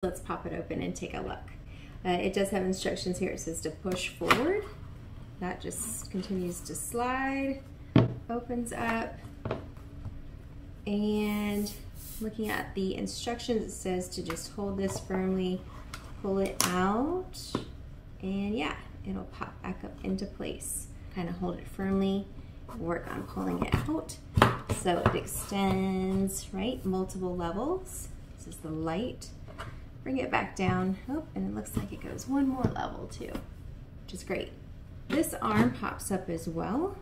Let's pop it open and take a look. It does have instructions here. It says to push forward. That just continues to slide, opens up, and looking at the instructions, it says to just hold this firmly, pull it out, and yeah, it'll pop back up into place. Kind of hold it firmly, work on pulling it out. So it extends, right, multiple levels. This is the light. Bring it back down, oh, and it looks like it goes one more level too, which is great. This arm pops up as well,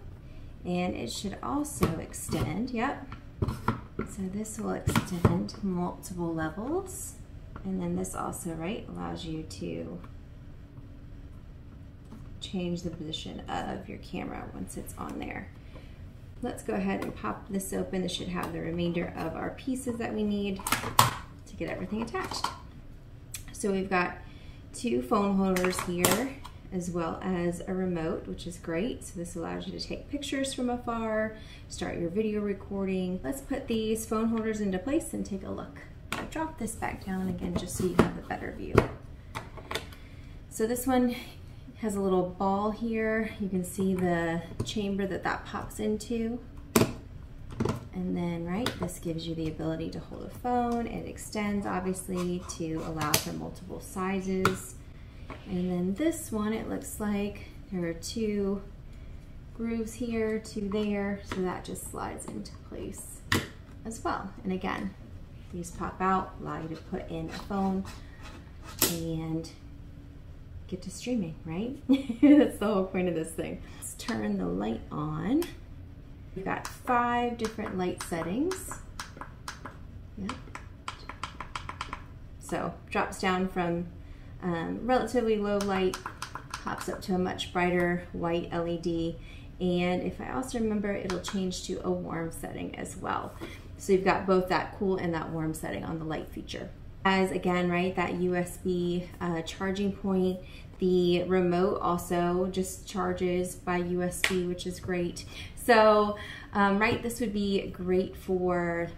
and it should also extend, yep. So this will extend multiple levels, and then this also, right, allows you to change the position of your camera once it's on there. Let's go ahead and pop this open. This should have the remainder of our pieces that we need to get everything attached. So we've got 2 phone holders here, as well as a remote, which is great. So this allows you to take pictures from afar, start your video recording. Let's put these phone holders into place and take a look. I'll drop this back down again just so you have a better view. So this one has a little ball here. You can see the chamber that pops into. And then, right, this gives you the ability to hold a phone. It extends, obviously, to allow for multiple sizes. And then this one, it looks like there are 2 grooves here, 2 there, so that just slides into place as well. And again, these pop out, allow you to put in a phone and get to streaming, right? That's the whole point of this thing. Let's turn the light on. We've got 5 different light settings. Yep. So drops down from relatively low light, pops up to a much brighter white LED, and if I also remember, it'll change to a warm setting as well. So you've got both that cool and that warm setting on the light feature. As again, right, that USB charging point. The remote also just charges by USB, which is great. So, right, this would be great for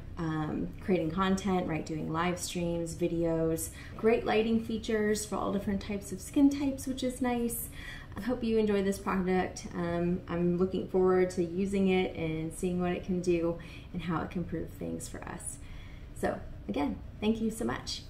creating content, right, doing live streams, videos, great lighting features for all different types of skin types, which is nice. I hope you enjoy this product. I'm looking forward to using it and seeing what it can do and how it can improve things for us. So, again, thank you so much.